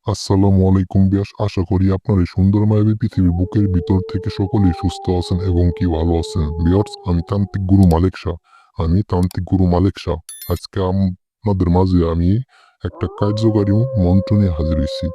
আসসালামু আলাইকুম বিয়াস, আশা করি আপনার এই সুন্দর মায়াবী পৃথিবীর বুকের ভিতর থেকে সকলেই সুস্থ আছেন এবং কি ভালো আছেন। বিয়ার্স, আমি তান্ত্রিক গুরু মালিক শাহ। আজকে আপনাদের মাঝে আমি একটা কার্যকারী মন্ত্র নিয়ে হাজির হয়েছি।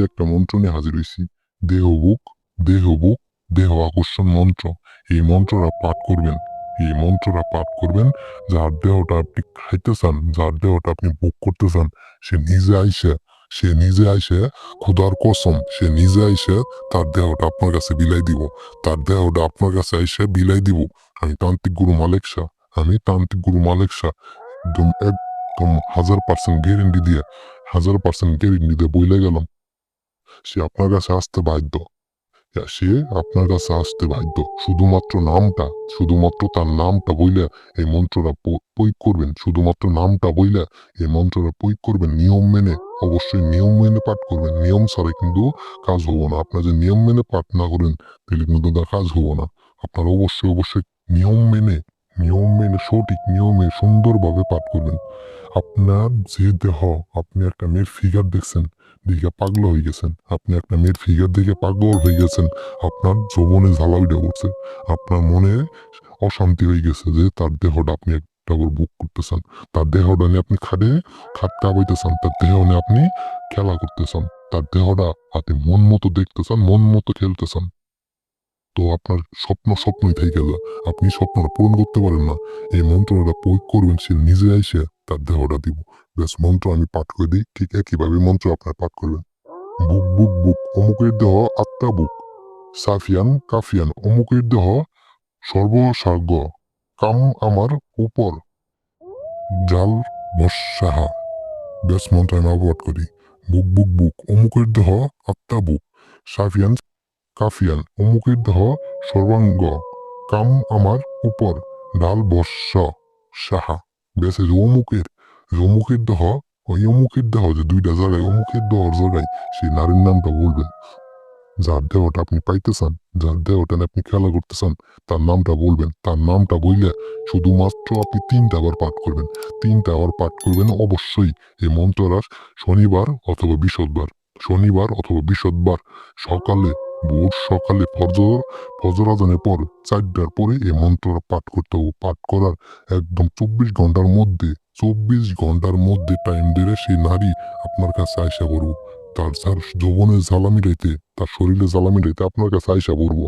একটা মন্ত্র নিয়ে হাজির হয়েছি। দেহ বুক, দেহ বুক, দেহ আকর্ষণ মন্ত্র। এই মন্ত্রটা পাঠ করবেন। এই মন্ত্রটা পাঠ করবেন। যার দেহটা আপনি খাইতে চান, যার দেহটা আপনি ভোগ করতে চান, সে নিজে আইসে সে নিজে আইসে খুদার কসম, সে নিজে আইসে তার দেহটা আপনার কাছে বিলাই দিব। তার দেহটা আপনার কাছে আইসে বিলাই দিব। আমি তান্ত্রিক গুরু মালিক শাহ। আমি তান্ত্রিক গুরু মালিক শাহ। একদম 1000% গ্যারেন্টি দিয়ে, 1000% গ্যারেন্টি দিয়ে বইলে গেলাম, সে আপনার কাছে আসতে বাধ্য। সে আপনার কাছে আসতে বাধ্য। শুধুমাত্র তার নামটা বইলে এই মন্ত্রটা প্রয়োগ করবেন। শুধুমাত্র নামটা বইলে এই মন্ত্রটা প্রয়োগ করবেন নিয়ম মেনে। অবশ্যই নিয়ম মেনে পাঠ করবেন। নিয়ম ছাড়া কিন্তু কাজ হবো না। আপনার যে নিয়ম মেনে পাঠ না করেন, তাহলে কিন্তু তার কাজ হবো না। আপনার অবশ্যই নিয়ম মেনে, সঠিক নিয়মে সুন্দরভাবে পাঠ করবেন। আপনার যে দেহ, আপনি একটা মেয়ের ফিগার দেখছেন, দেখে পাগল হয়ে গেছেন। আপনি একটা মেয়ের ফিগার দেখে পাগল হয়ে গেছেন। আপনার যৌবনে জ্বালা উঠে উঠছে। আপনার মনে অশান্তি হয়ে গেছে যে তার দেহটা আপনি একটা করে বুক করতেছেন। তার দেহটা নিয়ে আপনি খাটতে আবাইতেছেন। তার দেহ নিয়ে আপনি খেলা করতেছেন। তার দেহটা হাতে মন মতো দেখতেছেন, মন মতো খেলতেছেন। তো আপনার স্বপ্নই থেকে যায়। আপনি স্বপ্নটা পূরণ করতে পারেন না। এই মন্ত্রটা প্রয়োগ করবেন, সে নিজে আইসে তার দেহটা দিব। ব্যাস, মন্ত্র আমি পাঠ করে দিই, ঠিক একইভাবে মন্ত্র আপনার পাঠ করবেন। বুক বুক বুক, অমুকের দেহ আত্মা বুক। সাফিয়ান কাফিয়ান, অমুকের দেহ সর্বসার্গ। কাম আমার উপর জাল বর্ষাহা। ব্যাস, মন্ত্র আমি আবার পাঠ করি। বুক বুক বুক, অমুকের দেহ আত্মা বুক। সাফিয়ান কাফিয়ান, অমুকের দেহ সর্বাঙ্গ। কাম আমার উপর ডাল বর্ষ সাহা। বেশ, অমুকের দেহ, ওই অমুকের দেহ যে দুইটা জায়গায়, অমুকের দেহর জায়গায় সেই নারীর নামটা বলবেন। যার দেহটা আপনি পাইতে চান, যার দেহটা নিয়ে আপনি খেলা করতে চান, তার নামটা বলবেন। তার নামটা বললে শুধুমাত্র আপনি 3টা বার পাঠ করবেন। 3টা বার পাঠ করবেন অবশ্যই। এই মন্ত্রটা শনিবার অথবা বৃহস্পতিবার সকালে, ভোর সকালে, ফজর আজানের পর 4টার পরে এই মন্ত্রটা পাঠ করতে হবে। পাঠ করার একদম 24 ঘন্টার মধ্যে টাইম দিলে সেই নারী আপনার কাছে আয়সা করবো। তার যৌবনের জ্বালা মিটাইতে, তার শরীরে জ্বালা মিটাইতে আপনার কাছে আয়সা করবো।